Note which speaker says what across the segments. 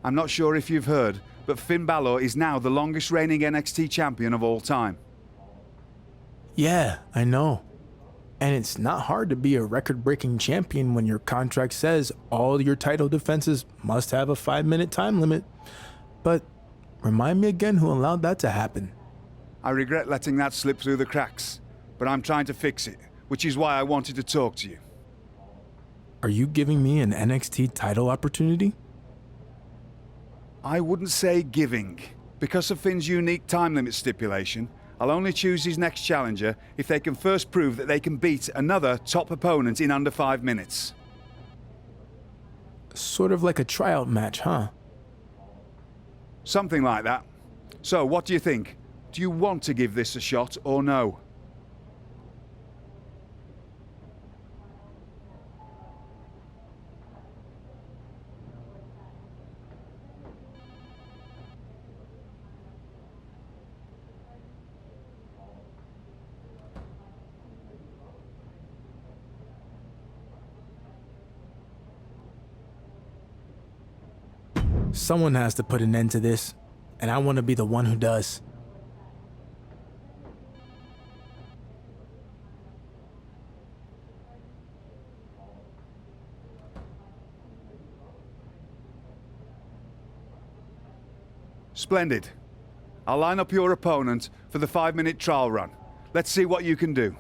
Speaker 1: I'm not sure if you've heard, but Finn Balor is now the longest reigning NXT champion of all time.
Speaker 2: Yeah, I know. And it's not hard to be a record-breaking champion when your contract says all your title defenses must have a 5-minute time limit. But remind me again who allowed that to happen.
Speaker 1: I regret letting that slip through the cracks, but I'm trying to fix it, which is why I wanted to talk to you.
Speaker 2: Are you giving me an NXT title opportunity?
Speaker 1: I wouldn't say giving. Because of Finn's unique time limit stipulation, I'll only choose his next challenger if they can first prove that they can beat another top opponent in under 5 minutes.
Speaker 2: Sort of like a tryout match, huh?
Speaker 1: Something like that. So, what do you think? Do you want to give this a shot or no?
Speaker 2: Someone has to put an end to this, and I want to be the one who does.
Speaker 1: Splendid. I'll line up your opponent for the 5-minute trial run. Let's see what you can do.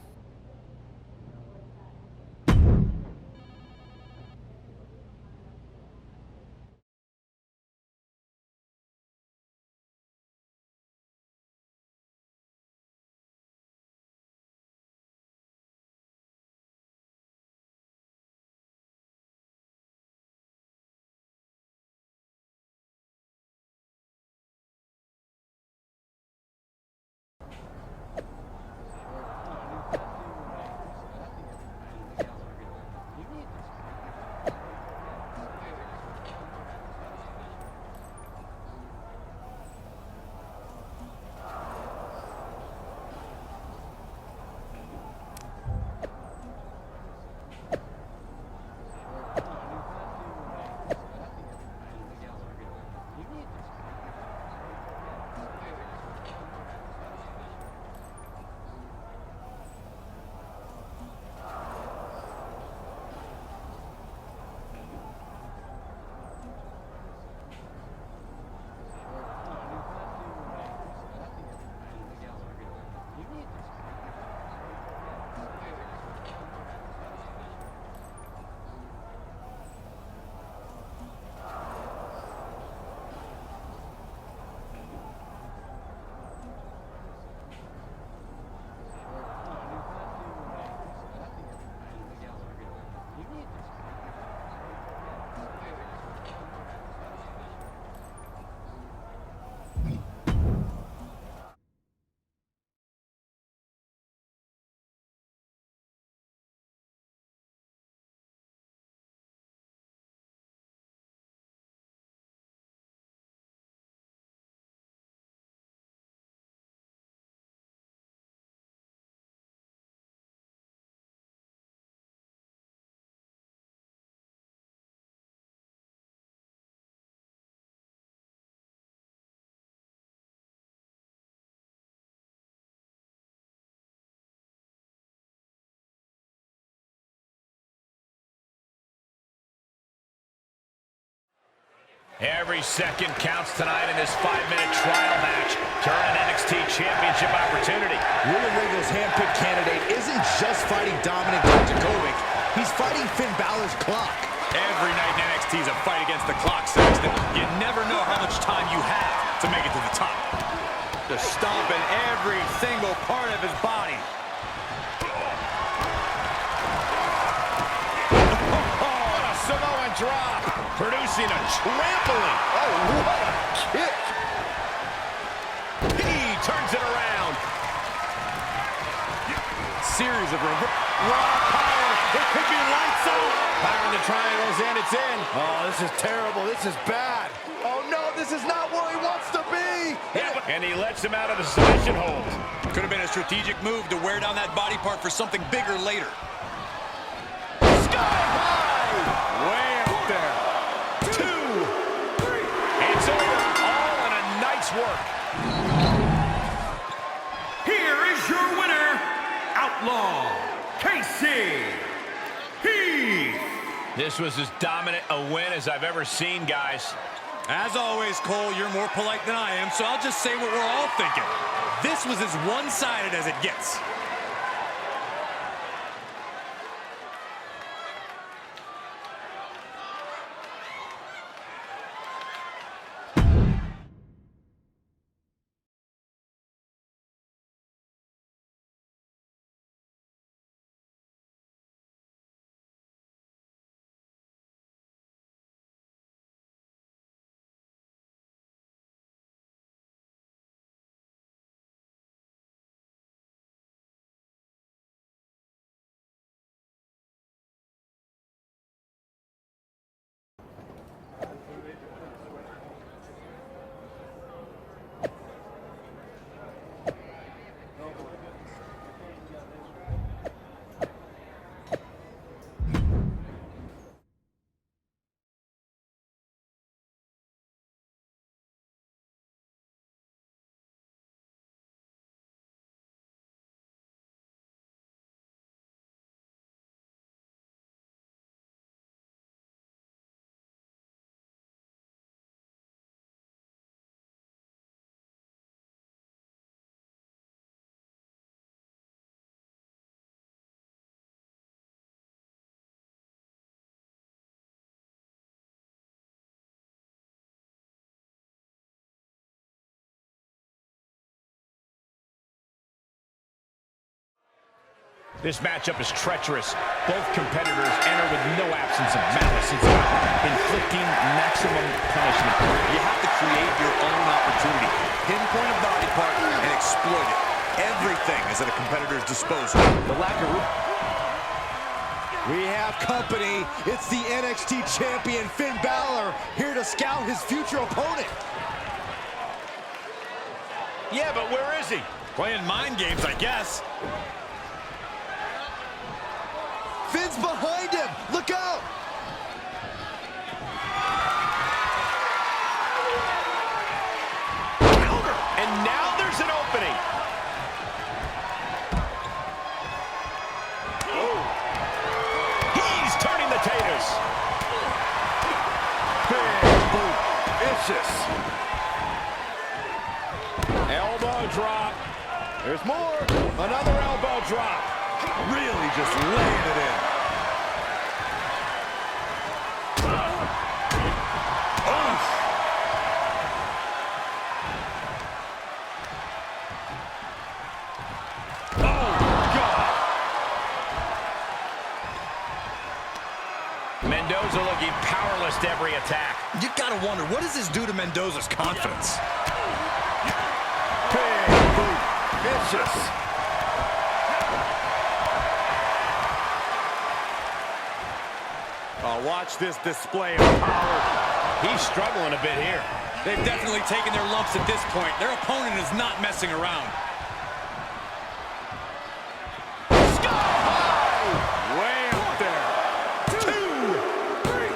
Speaker 3: Every second counts tonight in this 5-minute trial match to earn an NXT Championship opportunity.
Speaker 4: William Regal's handpicked candidate isn't just fighting Dominic Dijakovic, he's fighting Finn Balor's clock.
Speaker 3: Every night in NXT is a fight against the clock, Saxton. You never know how much time you have to make it to the top. Just stomping every single part of his body. What a Samoan drop, producing a trampling.
Speaker 4: Oh, what a kick.
Speaker 3: He turns it around. Series of raw power. It could be lights out. Firing the triangles, and it's in.
Speaker 4: Oh, this is terrible. This is bad. Oh, no, this is not where he wants to be.
Speaker 3: Yeah, and he lets him out of the submission hold. Could have been a strategic move to wear down that body part for something bigger later. Sky high! Way up there. 2, 3. Nice work.
Speaker 5: Here is your winner, Outlaw Casey Heath.
Speaker 3: This was as dominant a win as I've ever seen, guys.
Speaker 6: As always, Cole, you're more polite than I am, so I'll just say what we're all thinking. This was as one-sided as it gets.
Speaker 3: This matchup is treacherous. Both competitors enter with no absence of malice. It's about inflicting maximum punishment.
Speaker 4: You have to create your own opportunity. Pinpoint a body part and exploit it. Everything is at a competitor's disposal.
Speaker 3: The lack of room.
Speaker 4: We have company. It's the NXT champion, Finn Balor, here to scout his future opponent.
Speaker 3: Yeah, but where is he?
Speaker 6: Playing mind games, I guess.
Speaker 4: Finn's behind him. Look out.
Speaker 3: And now there's an opening. Oh. He's turning the taters.
Speaker 4: Big boot. Vicious.
Speaker 3: Elbow drop.
Speaker 4: There's more. Another elbow drop. Really just laying it in.
Speaker 3: Mendoza looking powerless to every attack.
Speaker 6: You gotta wonder, what does this do to Mendoza's confidence?
Speaker 4: Big boot. Vicious.
Speaker 6: Oh, watch this display of power.
Speaker 3: He's struggling a bit here.
Speaker 6: They've definitely taken their lumps at this point. Their opponent is not messing around.
Speaker 3: Sky high!
Speaker 6: Way up there.
Speaker 3: 2, 3.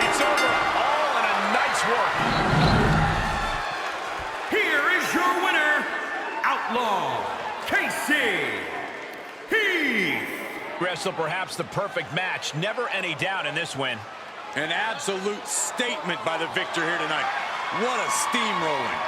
Speaker 3: It's over. All in a nice work.
Speaker 5: Here is your winner, Outlaw Casey Heath.
Speaker 3: Wrestle perhaps the perfect match. Never any doubt in this win.
Speaker 6: An absolute statement by the victor here tonight. What a steamrolling.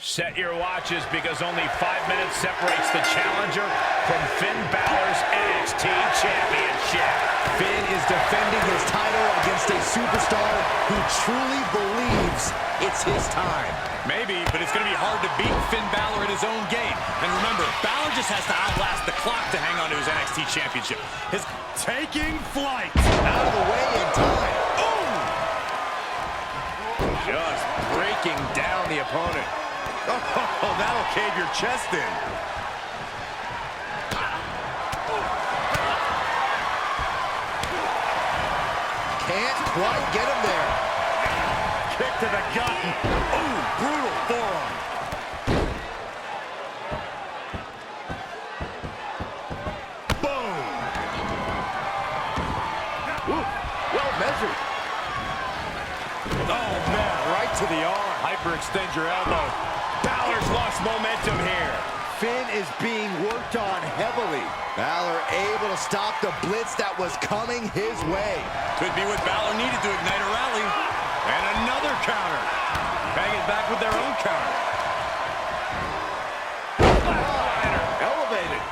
Speaker 5: Set your watches because only 5 minutes separates the challenger from Finn Balor's NXT Championship.
Speaker 4: Finn is defending his title against a superstar who truly believes it's his time.
Speaker 6: Maybe, but it's going to be hard to beat Finn Balor in his own game. And remember, Balor just has to outlast the clock to hang on to his NXT Championship. His taking flight.
Speaker 4: Out of the way in time.
Speaker 3: Just breaking down the opponent.
Speaker 4: Oh, that'll cave your chest in. Can't quite get him there.
Speaker 3: Kick to the gut. Ooh, brutal forearm.
Speaker 4: Boom. Ooh, well measured.
Speaker 3: Oh, man, right to the arm. Hyperextend your elbow. Balor's lost momentum here.
Speaker 4: Finn is being worked on heavily. Balor able to stop the blitz that was coming his way.
Speaker 6: Could be what Balor needed to ignite a rally.
Speaker 3: And another counter. Bang it back with their own counter.
Speaker 4: Elevated.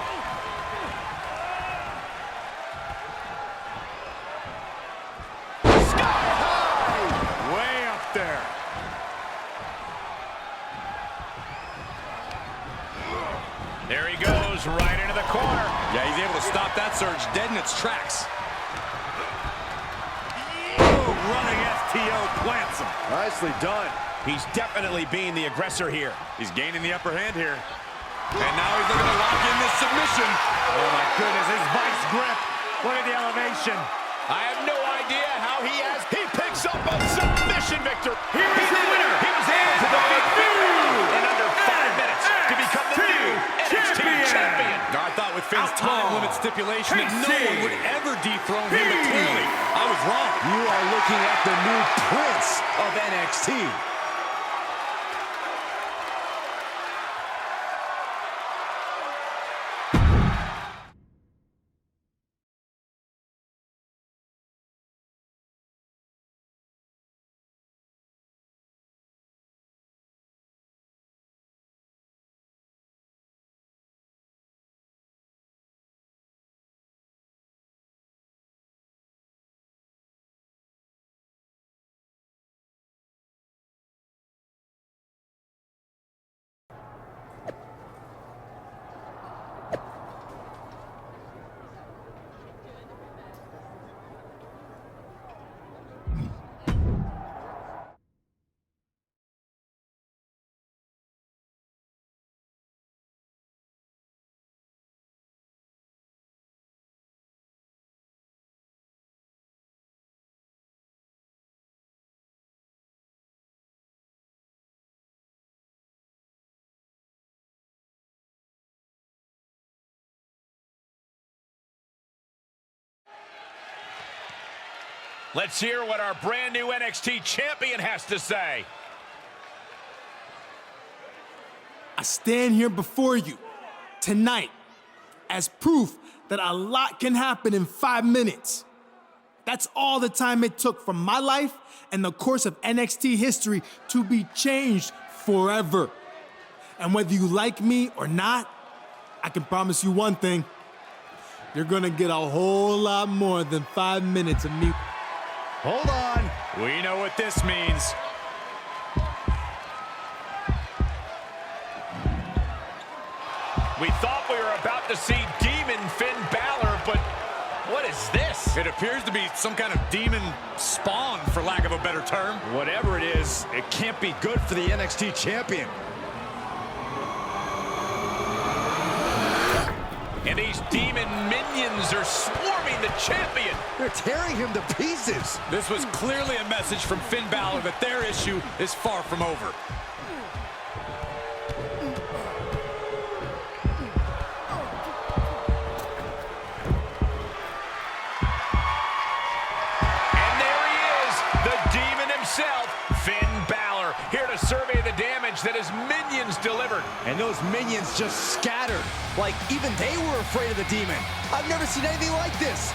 Speaker 4: Sky high.
Speaker 3: Way up there.
Speaker 5: There he goes, right into the corner.
Speaker 6: Yeah, he's able to stop that surge dead in its tracks.
Speaker 3: Boom, running STO plants him.
Speaker 4: Nicely done.
Speaker 3: He's definitely being the aggressor here.
Speaker 6: He's gaining the upper hand here. And now he's looking to lock in this submission.
Speaker 3: Oh, my goodness, his vice grip. Look at the elevation.
Speaker 5: I have no idea how he has. He picks up a submission victory. Here is the winner. He was able to defeat in under 5 minutes to become the new NXT champion.
Speaker 6: Now, I thought with Finn's time limit stipulation that no one would ever dethrone him, but clearly I was wrong.
Speaker 4: You are looking at the new Prince of NXT.
Speaker 5: Let's hear what our brand new NXT champion has to say.
Speaker 2: I stand here before you tonight as proof that a lot can happen in 5 minutes. That's all the time it took for my life and the course of NXT history to be changed forever. And whether you like me or not, I can promise you one thing. You're gonna get a whole lot more than 5 minutes of me.
Speaker 3: Hold on.
Speaker 6: We know what this means.
Speaker 5: We thought we were about to see Demon Finn Balor, but what is this?
Speaker 6: It appears to be some kind of demon spawn, for lack of a better term.
Speaker 3: Whatever it is, it can't be good for the NXT champion.
Speaker 5: And these demon minions are swarming the champion.
Speaker 4: They're tearing him to pieces.
Speaker 6: This was clearly a message from Finn Balor that their issue is far from over.
Speaker 5: And there he is, the demon himself, Finn Balor, here to survey the damage that his minions delivered.
Speaker 4: And those minions just scattered. Like even they were afraid of the demon. I've never seen anything like this.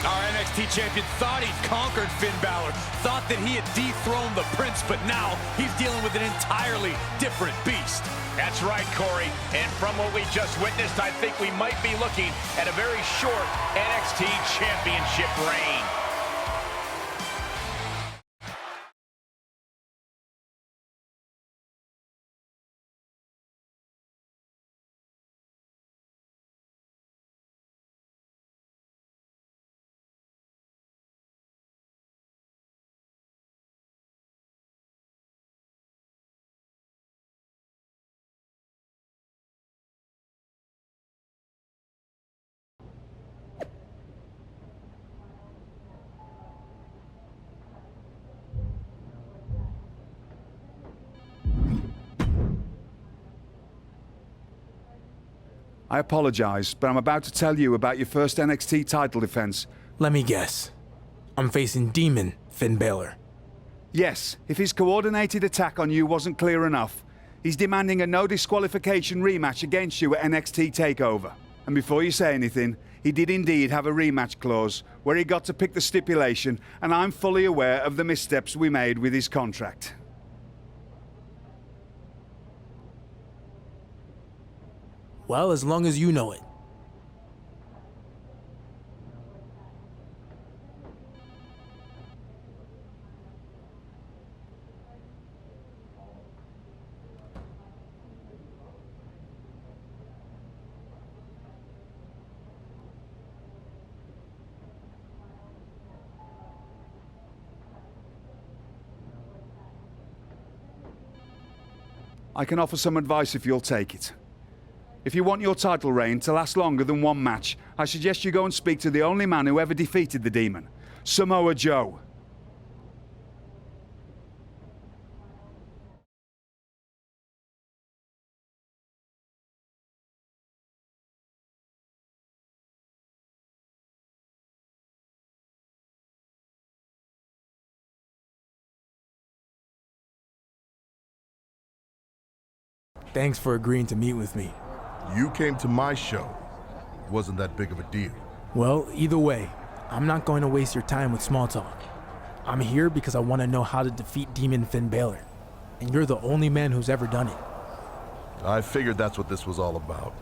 Speaker 6: Our NXT
Speaker 3: NXT champion thought he'd conquered Finn Balor, thought that he had dethroned the Prince, but now he's dealing with an entirely different beast.
Speaker 5: That's right, Corey. And from what we just witnessed, I think we might be looking at a very short NXT championship reign.
Speaker 1: I apologize, but I'm about to tell you about your first NXT title defense.
Speaker 2: Let me guess. I'm facing Demon Finn Balor.
Speaker 1: Yes, if his coordinated attack on you wasn't clear enough, he's demanding a no disqualification rematch against you at NXT TakeOver. And before you say anything, he did indeed have a rematch clause where he got to pick the stipulation, and I'm fully aware of the missteps we made with his contract.
Speaker 2: Well, as long as you know it.
Speaker 1: I can offer some advice if you'll take it. If you want your title reign to last longer than one match, I suggest you go and speak to the only man who ever defeated the Demon, Samoa Joe.
Speaker 2: Thanks for agreeing to meet with me.
Speaker 7: You came to my show. Wasn't that big of a deal.
Speaker 2: Well, either way, I'm not going to waste your time with small talk. I'm here because I want to know how to defeat Demon Finn Balor, and you're the only man who's ever done it.
Speaker 7: I figured that's what this was all about.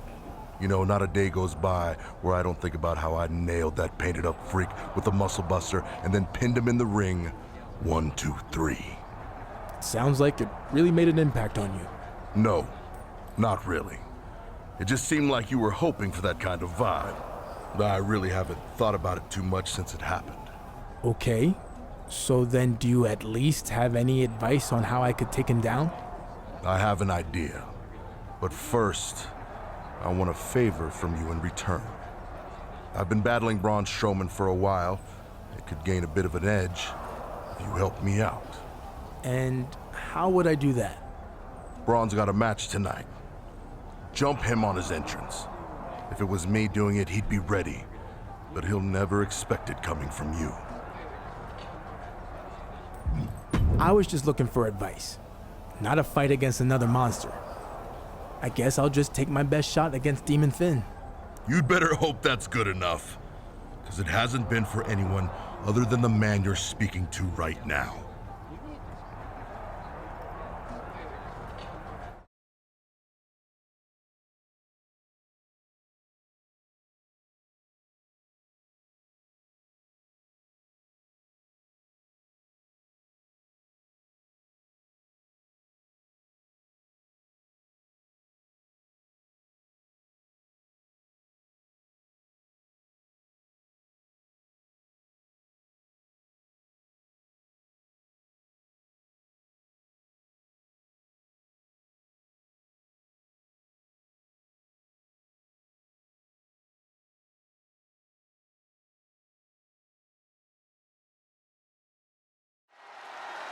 Speaker 7: You know, not a day goes by where I don't think about how I nailed that painted up freak with the muscle buster and then pinned him in the ring. 1, 2, 3.
Speaker 2: It sounds like it really made an impact on you.
Speaker 7: No, not really. It just seemed like you were hoping for that kind of vibe. I really haven't thought about it too much since it happened.
Speaker 2: Okay, so then do you at least have any advice on how I could take him down?
Speaker 7: I have an idea. But first, I want a favor from you in return. I've been battling Braun Strowman for a while. It could gain a bit of an edge if you help me out.
Speaker 2: And how would I do that?
Speaker 7: Braun's got a match tonight. Jump him on his entrance. If it was me doing it, he'd be ready. But he'll never expect it coming from you.
Speaker 2: I was just looking for advice, not a fight against another monster. I guess I'll just take my best shot against Demon Finn.
Speaker 7: You'd better hope that's good enough. Because it hasn't been for anyone other than the man you're speaking to right now.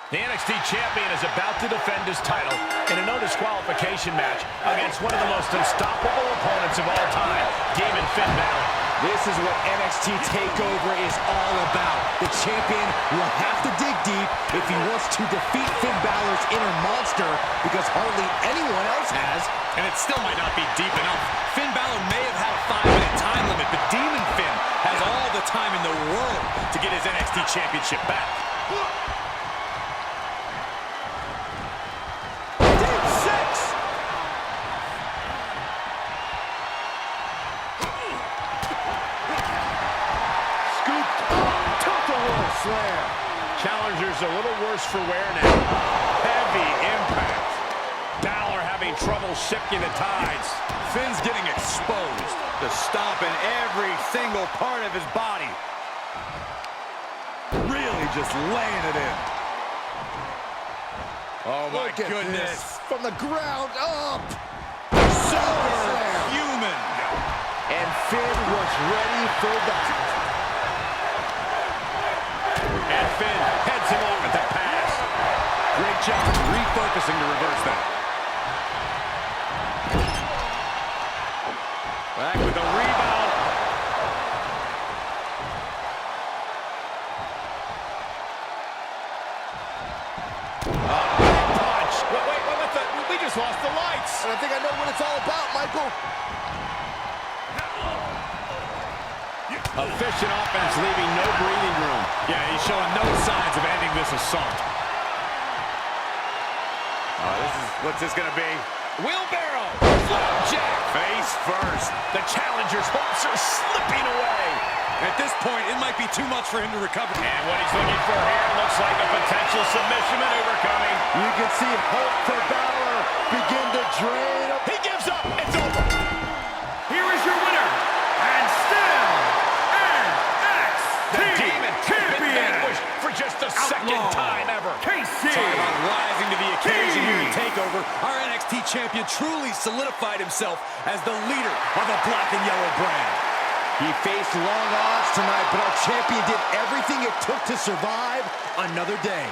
Speaker 5: The NXT champion is about to defend his title in a no disqualification match against one of the most unstoppable opponents of all time, Demon Finn Balor.
Speaker 4: This is what NXT TakeOver is all about. The champion will have to dig deep if he wants to defeat Finn Balor's inner monster, because hardly anyone else has.
Speaker 3: And it still might not be deep enough. Finn Balor may have had a 5-minute time limit, but Demon Finn has all the time in the world to get his NXT Championship back.
Speaker 5: Slam. Challenger's a little worse for wear now. Heavy impact. Balor having trouble shifting the tides.
Speaker 3: Finn's getting exposed. The stomp in every single part of his body.
Speaker 4: Really just laying it in.
Speaker 3: Oh my
Speaker 4: Look at
Speaker 3: goodness.
Speaker 4: this. From the ground up.
Speaker 3: Superhuman.
Speaker 4: And Finn was ready for that.
Speaker 5: And Finn heads him off at the pass.
Speaker 3: Great job refocusing to reverse that.
Speaker 5: Back with a rebound. Punch. Wait, we just lost the lights.
Speaker 4: And I think I know what it's all about, Michael.
Speaker 5: Efficient offense, leaving no breathing room.
Speaker 3: Yeah, he's showing no signs of ending this assault. What's this gonna be?
Speaker 5: Wheelbarrow. Flapjack.
Speaker 3: Face first.
Speaker 5: The challenger's hopes are slipping away.
Speaker 3: At this point, it might be too much for him to recover.
Speaker 5: And what he's looking for here looks like a potential submission maneuver coming.
Speaker 4: You can see hope for Balor begin to drain.
Speaker 5: He gives up. It's over.
Speaker 6: Here is your winner, and still
Speaker 5: The
Speaker 6: NXT
Speaker 5: Demon
Speaker 6: Champion,
Speaker 5: vanquished for just the second time ever.
Speaker 6: KC.
Speaker 3: Talk about rising to the occasion here at TakeOver. Our NXT champion truly solidified himself as the leader of a black and yellow brand.
Speaker 4: He faced long odds tonight, but our champion did everything it took to survive another day.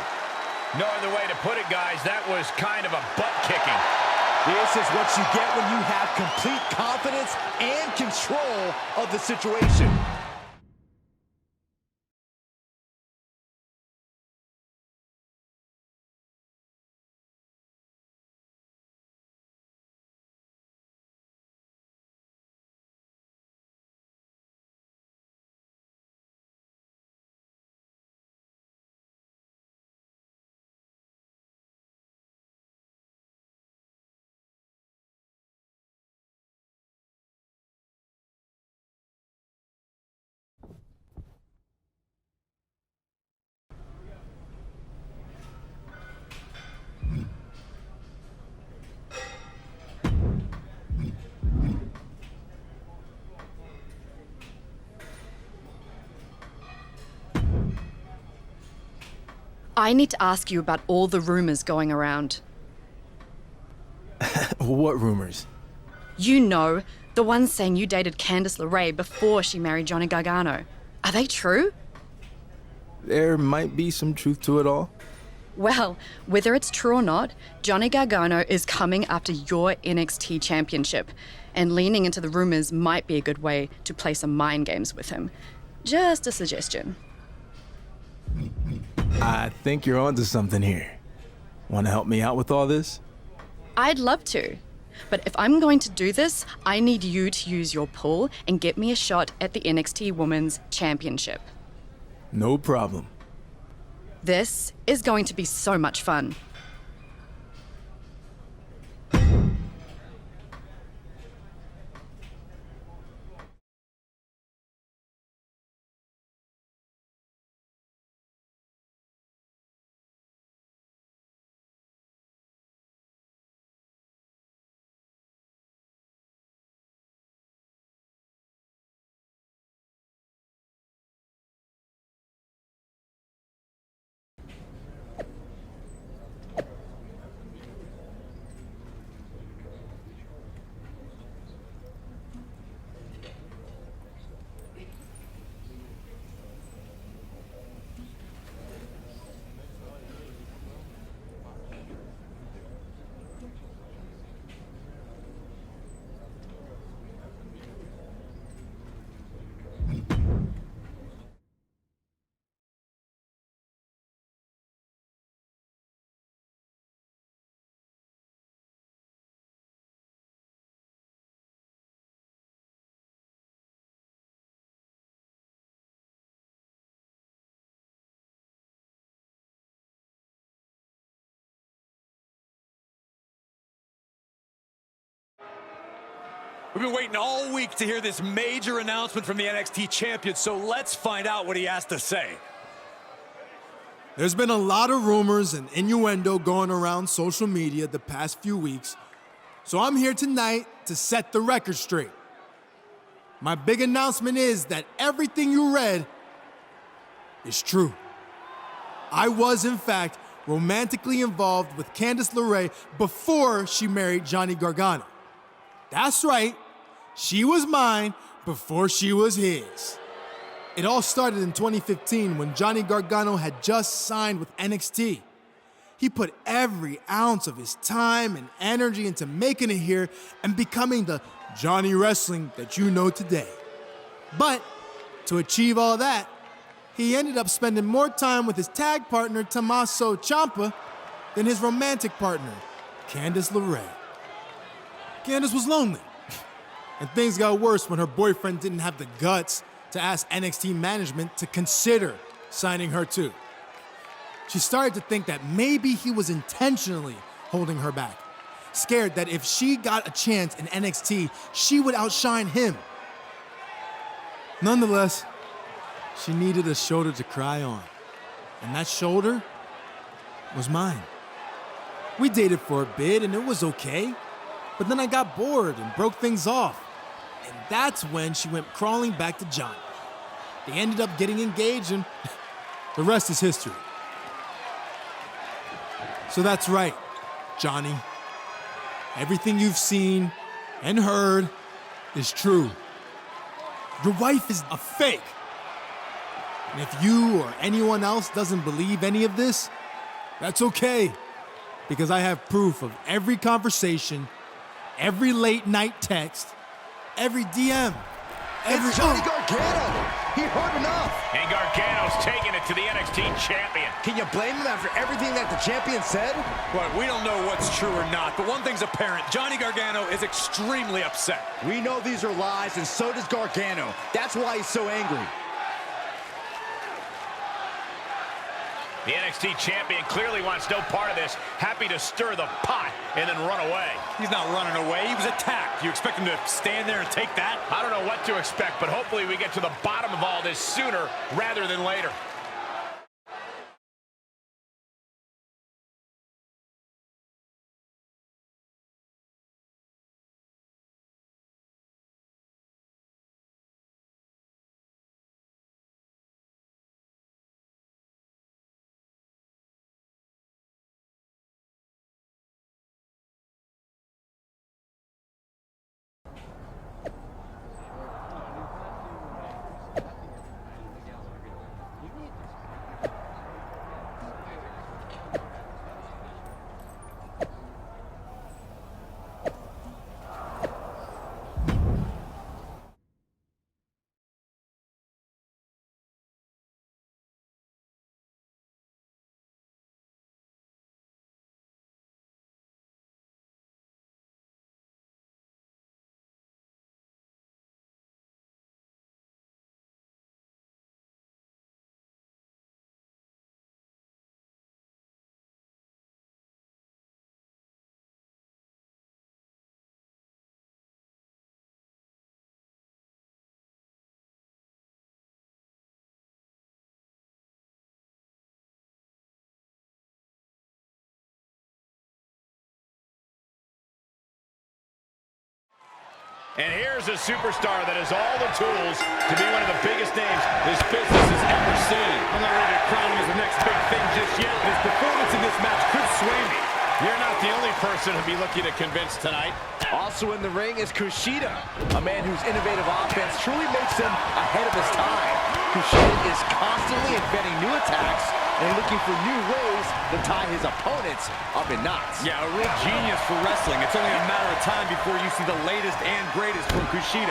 Speaker 5: No other way to put it, guys. That was kind of a butt kicking.
Speaker 4: This is what you get when you have complete confidence and control of the situation.
Speaker 8: I need to ask you about all the rumors going around.
Speaker 2: What rumors?
Speaker 8: You know, the ones saying you dated Candice LeRae before she married Johnny Gargano. Are they true?
Speaker 2: There might be some truth to it all.
Speaker 8: Well, whether it's true or not, Johnny Gargano is coming after your NXT championship, and leaning into the rumors might be a good way to play some mind games with him. Just a suggestion.
Speaker 2: I think you're onto something here. Want to help me out with all this?
Speaker 8: I'd love to. But if I'm going to do this, I need you to use your pull and get me a shot at the NXT Women's Championship.
Speaker 2: No problem.
Speaker 8: This is going to be so much fun.
Speaker 3: We've been waiting all week to hear this major announcement from the NXT champion, so let's find out what he has to say.
Speaker 2: There's been a lot of rumors and innuendo going around social media the past few weeks, so I'm here tonight to set the record straight. My big announcement is that everything you read is true. I was, in fact, romantically involved with Candice LeRae before she married Johnny Gargano. That's right, she was mine before she was his. It all started in 2015 when Johnny Gargano had just signed with NXT. He put every ounce of his time and energy into making it here and becoming the Johnny Wrestling that you know today. But to achieve all that, he ended up spending more time with his tag partner, Tommaso Ciampa, than his romantic partner, Candice LeRae. Candice was lonely, and things got worse when her boyfriend didn't have the guts to ask NXT management to consider signing her too. She started to think that maybe he was intentionally holding her back, scared that if she got a chance in NXT, she would outshine him. Nonetheless, she needed a shoulder to cry on, and that shoulder was mine. We dated for a bit and it was okay, but then I got bored and broke things off. And that's when she went crawling back to Johnny. They ended up getting engaged and the rest is history. So that's right, Johnny. Everything you've seen and heard is true. Your wife is a fake. And if you or anyone else doesn't believe any of this, that's okay, because I have proof of every conversation, every late night text, every DM, every...
Speaker 4: It's Johnny Gargano! He heard enough!
Speaker 5: And Gargano's taking it to the NXT champion.
Speaker 4: Can you blame him after everything that the champion said?
Speaker 3: Well, we don't know what's true or not, but one thing's apparent. Johnny Gargano is extremely upset.
Speaker 4: We know these are lies, and so does Gargano. That's why he's so angry.
Speaker 5: The NXT champion clearly wants no part of this. Happy to stir the pot and then run away.
Speaker 3: He's not running away. He was attacked. You expect him to stand there and take that?
Speaker 5: I don't know what to expect, but hopefully we get to the bottom of all this sooner rather than later. And here's a superstar that has all the tools to be one of the biggest names this business has ever seen.
Speaker 6: I'm not ready to crown him as the next big thing just yet, but his performance in this match could sway me.
Speaker 5: You're not the only person to be looking to convince tonight.
Speaker 4: Also in the ring is Kushida, a man whose innovative offense truly makes him ahead of his time. Kushida is constantly inventing new attacks and looking for new ways to tie his opponents up in knots.
Speaker 3: Yeah, a real genius for wrestling. It's only a matter of time before you see the latest and greatest from Kushida.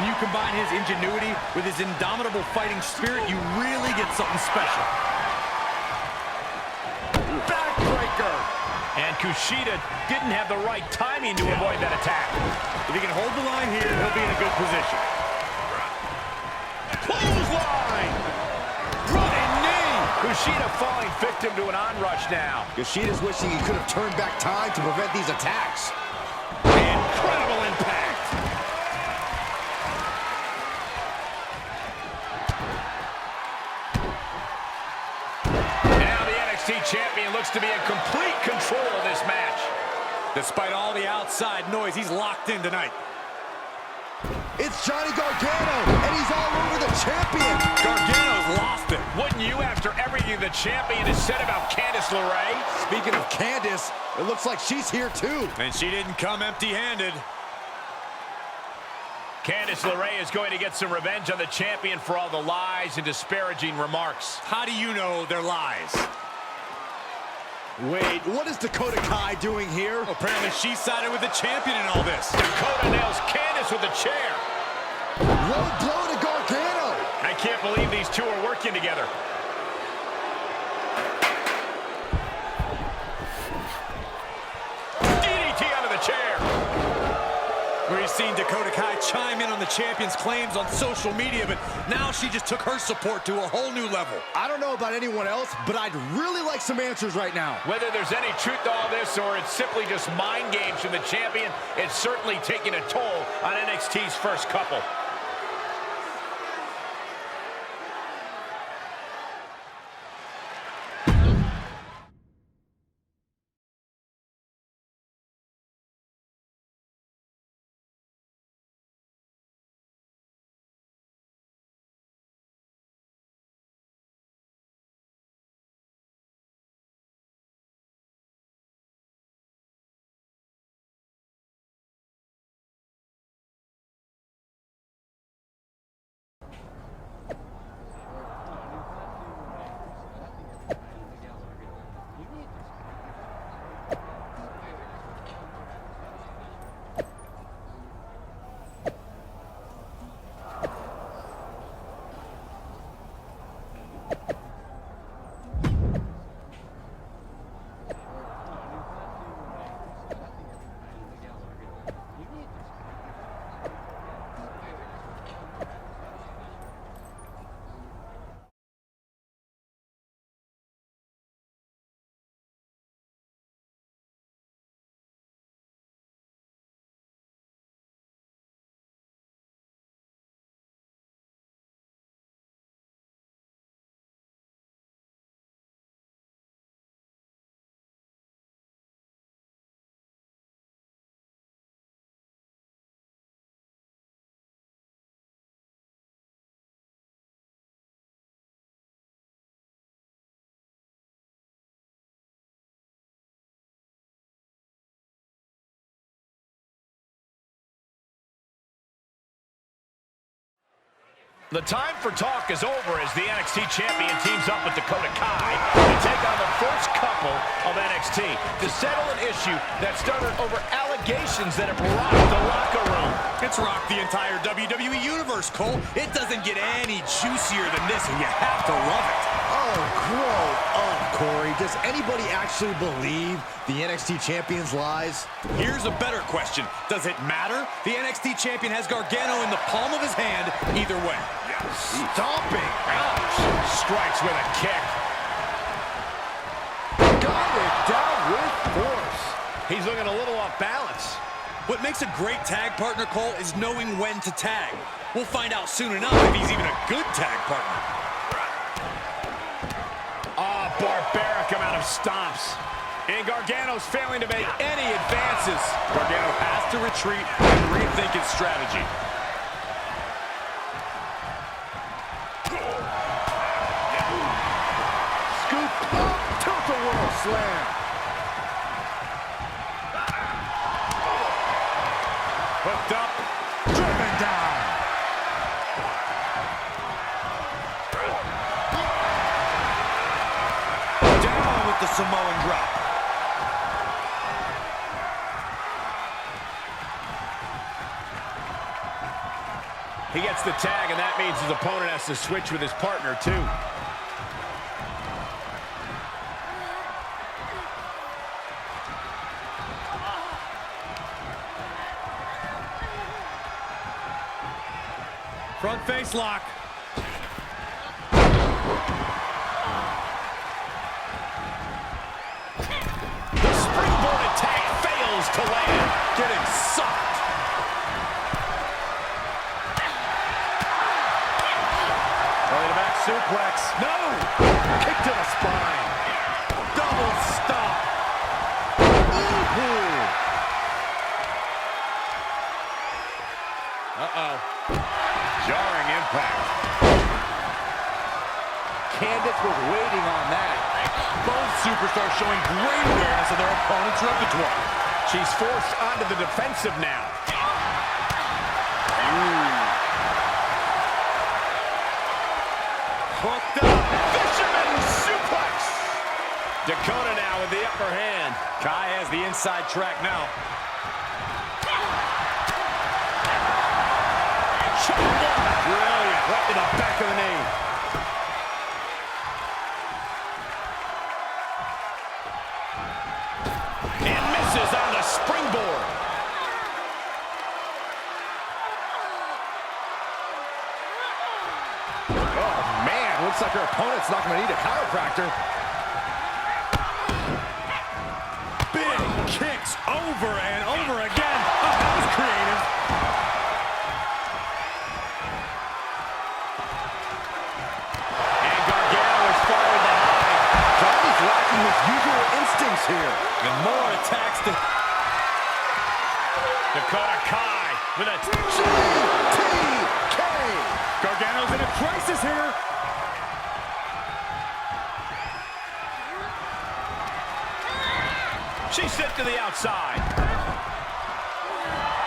Speaker 3: When you combine his ingenuity with his indomitable fighting spirit, you really get something special.
Speaker 5: Backbreaker! And Kushida didn't have the right timing to avoid that attack.
Speaker 6: If he can hold the line here, he'll be in a good position.
Speaker 5: Clothesline! Running knee! Kushida falling victim to an onrush now.
Speaker 4: Kushida's wishing he could have turned back time to prevent these attacks.
Speaker 5: Incredible impact! champion looks to be in complete control of this match.
Speaker 6: Despite all the outside noise, he's locked in tonight.
Speaker 4: It's Johnny Gargano, and he's all over the champion.
Speaker 6: Gargano's lost it.
Speaker 5: Wouldn't you after everything the champion has said about Candice LeRae?
Speaker 4: Speaking of Candice, it looks like she's here too.
Speaker 6: And she didn't come empty-handed.
Speaker 5: Candice LeRae is going to get some revenge on the champion for all the lies and disparaging remarks.
Speaker 6: How do you know they're lies?
Speaker 4: Wait, what is Dakota Kai doing here?
Speaker 6: Apparently she sided with the champion in all this.
Speaker 5: Dakota nails Candice with a chair.
Speaker 4: Low blow to Gargano.
Speaker 5: I can't believe these two are working together. DDT out of the chair.
Speaker 6: We've seen Dakota Kai chime in on the champion's claims on social media, but now she just took her support to a whole new level.
Speaker 4: I don't know about anyone else, but I'd really like some answers right now.
Speaker 5: Whether there's any truth to all this or it's simply just mind games from the champion, it's certainly taking a toll on NXT's first couple. The time for talk is over as the NXT champion teams up with Dakota Kai to take on the first couple of NXT to settle an issue that started over allegations that have rocked the locker room.
Speaker 6: It's rocked the entire WWE Universe, Cole. It doesn't get any juicier than this, and you have to love it.
Speaker 4: Oh, grow up, Corey. Does anybody actually believe the NXT champion's lies?
Speaker 6: Here's a better question. Does it matter? The NXT champion has Gargano in the palm of his hand either way.
Speaker 4: Stomping.
Speaker 5: Ouch! Strikes with a kick.
Speaker 4: Got it down with force.
Speaker 5: He's looking a little off balance.
Speaker 6: What makes a great tag partner, Cole, is knowing when to tag. We'll find out soon enough if he's even a good tag partner.
Speaker 5: Oh, barbaric amount of stomps. And Gargano's failing to make any advances.
Speaker 6: Gargano has to retreat and rethink his strategy.
Speaker 4: Scoop up, tilt-a-whirl slam.
Speaker 5: Hooked up.
Speaker 4: Driven down.
Speaker 6: Down with the Samoan drop.
Speaker 5: He gets the tag, and that means his opponent has to switch with his partner, too.
Speaker 6: Front face lock.
Speaker 5: The springboard attack fails to land.
Speaker 6: Getting sucked.
Speaker 5: Belly to back suplex.
Speaker 4: No! Kick to the spine.
Speaker 6: Oh,
Speaker 4: was waiting on that.
Speaker 3: Both superstars showing great awareness of their opponent's repertoire.
Speaker 5: She's forced onto the defensive now.
Speaker 3: Hooked up.
Speaker 5: Fisherman suplex.
Speaker 3: Dakota now with the upper hand. Kai has the inside track now. Brilliant. Right to the back of the knee.
Speaker 5: And misses on the springboard.
Speaker 4: Oh, man. Looks like her opponent's not going to need a chiropractor.
Speaker 3: Big kicks over and over again. Oh, that was creative. And Gargano is followed behind.
Speaker 4: Johnny's lacking his usual instincts here.
Speaker 3: And more attacks to
Speaker 5: Dakota Kai with a
Speaker 4: GTK.
Speaker 3: Gargano's in a crisis here.
Speaker 5: She's sent to the outside.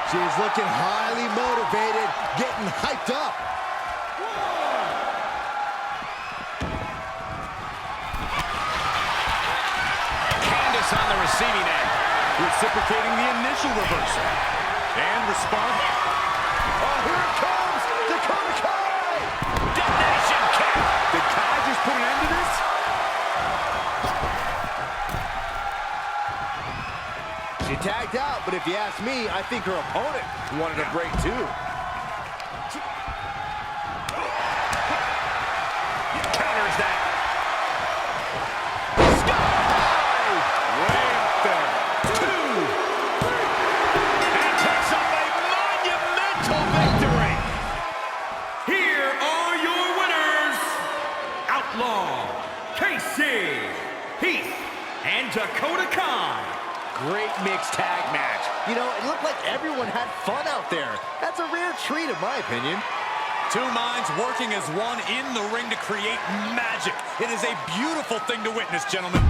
Speaker 4: She's looking highly motivated, getting hyped up.
Speaker 5: Candace on the receiving end.
Speaker 3: Reciprocating the initial reversal. And response.
Speaker 4: Oh, here it comes! Dakota Kai!
Speaker 5: Detonation kick.
Speaker 3: Did Kai just put an end to this?
Speaker 4: She tagged out, but if you ask me, I think her opponent wanted a break too.
Speaker 5: Counters that.
Speaker 3: Way up there.
Speaker 5: 2. And takes up a monumental victory.
Speaker 6: Here are your winners, Outlaw, Casey, Heath, and Dakota Kai.
Speaker 4: Great mixed tag match. You know, it looked like everyone had fun out there. That's a rare treat, in my opinion.
Speaker 3: Two minds working as one in the ring to create magic. It is a beautiful thing to witness, gentlemen.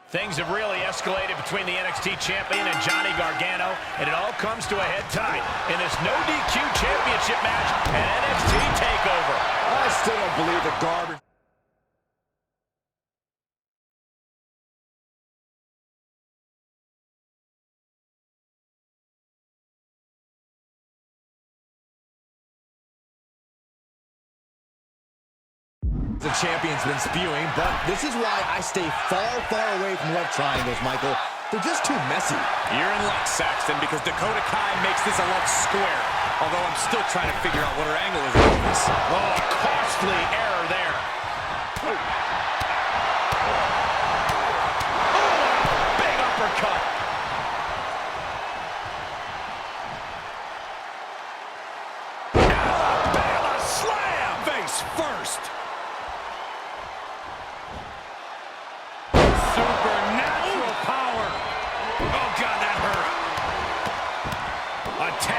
Speaker 5: Things have really escalated between the NXT champion and Johnny Gargano, and it all comes to a head tonight in this no DQ championship match and NXT TakeOver.
Speaker 4: I still don't believe the garbage. The champion's been spewing, but this is why I stay far, far away from love triangles, Michael. They're just too messy.
Speaker 3: You're in luck, Saxton, because Dakota Kai makes this a love square. Although I'm still trying to figure out what her angle is with this.
Speaker 5: Oh, costly error there. Oh, big uppercut. Alabama slam.
Speaker 3: Face first.
Speaker 5: Supernatural power. Oh, God, that hurt. Attack.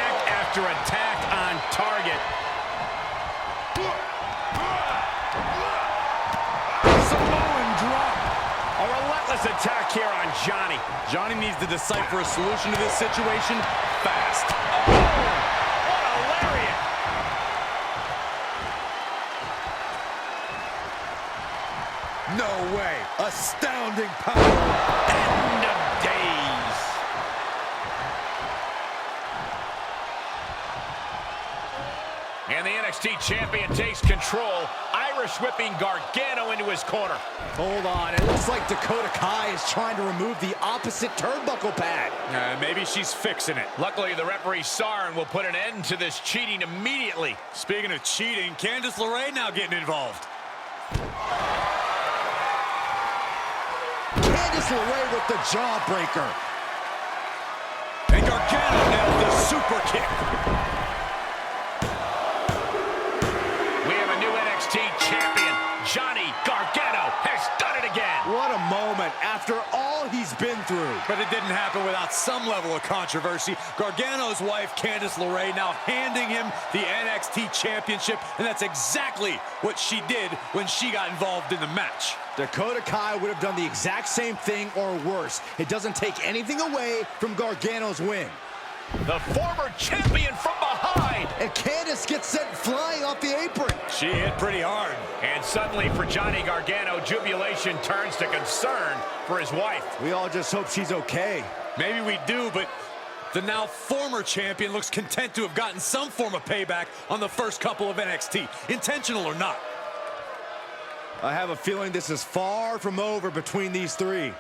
Speaker 5: Vicious attack here on Johnny.
Speaker 6: Johnny needs to decipher a solution to this situation fast.
Speaker 5: Oh, what a lariat.
Speaker 3: No way. Astounding power.
Speaker 5: End of days. And the NXT champion takes control, Irish whipping Gargano into his corner.
Speaker 4: Hold on, it looks like Dakota Kai is trying to remove the opposite turnbuckle pad.
Speaker 6: Maybe she's fixing it.
Speaker 5: Luckily, the referee saw her and will put an end to this cheating immediately.
Speaker 6: Speaking of cheating, Candice LeRae now getting involved.
Speaker 4: Candice LeRae with the jawbreaker.
Speaker 6: And Gargano nailed the super kick.
Speaker 5: We have a new NXT champion. Johnny Gargano has done it again.
Speaker 4: What a moment after all he's been through.
Speaker 6: But it didn't happen without some level of controversy. Gargano's wife, Candice LeRae, now handing him the NXT championship, and that's exactly what she did when she got involved in the match.
Speaker 4: Dakota Kai would have done the exact same thing or worse. It doesn't take anything away from Gargano's win.
Speaker 5: The former champion from behind.
Speaker 4: And Candice gets sent flying off the apron.
Speaker 6: She hit pretty hard.
Speaker 5: And suddenly for Johnny Gargano, jubilation turns to concern for his wife.
Speaker 4: We all just hope she's okay.
Speaker 6: Maybe we do, but the now former champion looks content to have gotten some form of payback on the first couple of NXT, intentional or not.
Speaker 4: I have a feeling this is far from over between these three.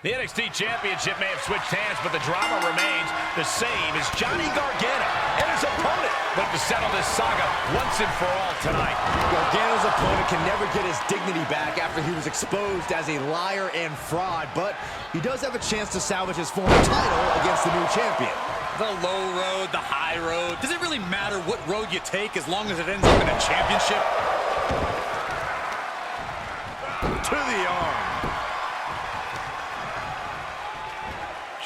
Speaker 5: The NXT Championship may have switched hands, but the drama remains the same as Johnny Gargano and his opponent look to settle this saga once and for all tonight.
Speaker 4: Gargano's opponent can never get his dignity back after he was exposed as a liar and fraud, but he does have a chance to salvage his former title against the new champion.
Speaker 6: The low road, the high road. Does it really matter what road you take as long as it ends up in a championship?
Speaker 5: To the arm.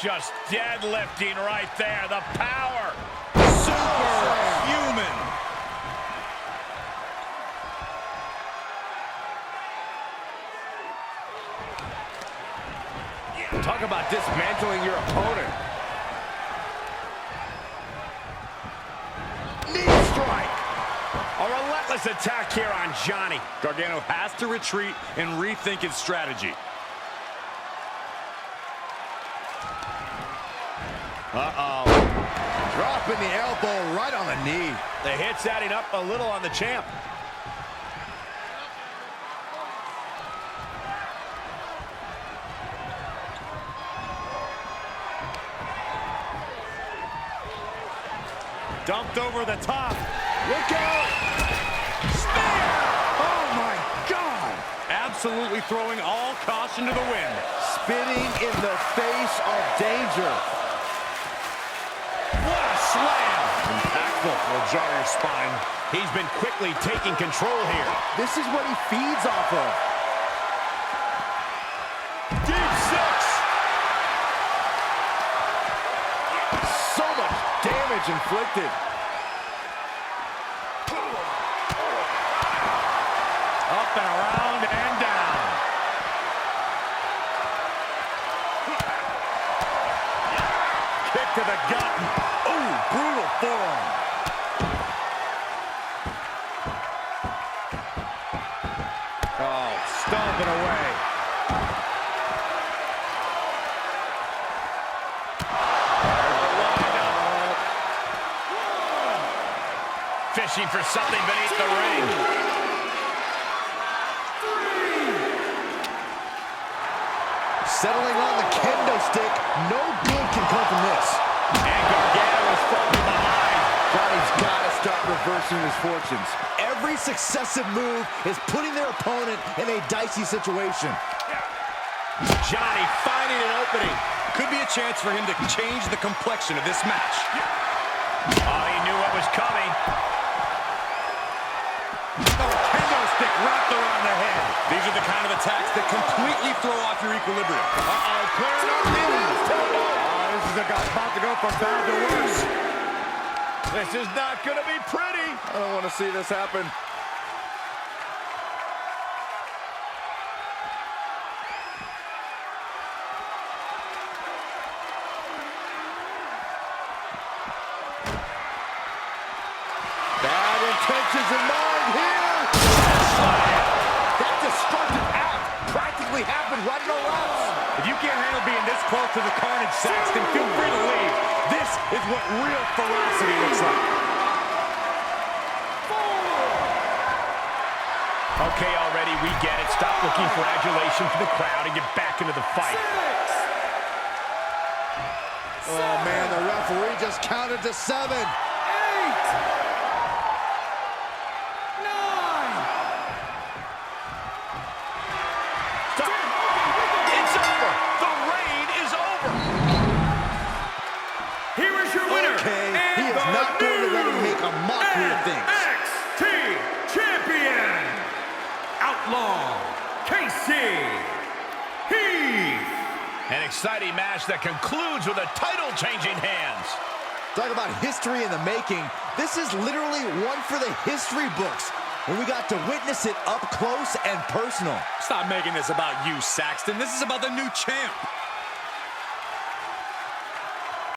Speaker 5: Just deadlifting right there. The power.
Speaker 6: Superhuman.
Speaker 5: Talk about dismantling your opponent. Knee strike. A relentless attack here on Johnny.
Speaker 6: Gargano has to retreat and rethink his strategy.
Speaker 4: Uh-oh. Dropping the elbow right on the knee.
Speaker 5: The hit's adding up a little on the champ. Dumped over the top.
Speaker 4: Look out!
Speaker 5: Spear! Oh, my God! Absolutely throwing all caution to the wind.
Speaker 4: Spitting in the face of danger.
Speaker 5: What a slam! Impactful. Will jar your spine. He's been quickly taking control here.
Speaker 4: This is what he feeds off of.
Speaker 5: Deep six!
Speaker 4: So much damage inflicted.
Speaker 5: Up and around and down. Kick to the gut. Ooh, brutal forearm. Oh, stomping away. Fishing for something beneath the ring.
Speaker 4: Settling on the kendo stick. No good can come from this.
Speaker 5: And Gargano is falling behind.
Speaker 4: Johnny's got to start reversing his fortunes. Every successive move is putting their opponent in a dicey situation.
Speaker 5: Johnny finding an opening.
Speaker 6: Could be a chance for him to change the complexion of this match.
Speaker 5: Oh, he knew what was coming. Oh, kendo stick wrapped around the head.
Speaker 6: These are the kind of attacks that completely throw off your equilibrium.
Speaker 5: Uh-oh, clearing up the this is about to go from bad to worse. This is not going to be pretty.
Speaker 4: I don't want to see this happen. Bad intentions in mind here. That destructive act practically happened right in our laps.
Speaker 5: If you can't handle being this close to the carnage, Saxton, feel free to leave. This is what real ferocity looks like. Okay, already, we get it. Stop looking for adulation from the crowd and get back into the fight.
Speaker 4: Oh, man, the referee just counted to 7. 8. 9.
Speaker 5: Stop. It's over. The reign is over. Here is your winner.
Speaker 4: Okay, he is not going to let him make a mockery of things.
Speaker 5: NXT Champion, Outlaw Casey Heath. An exciting match that concludes with a title-changing hands.
Speaker 4: Talk about history in the making. This is literally one for the history books. And we got to witness it up close and personal.
Speaker 6: Stop making this about you, Saxton. This is about the new champ.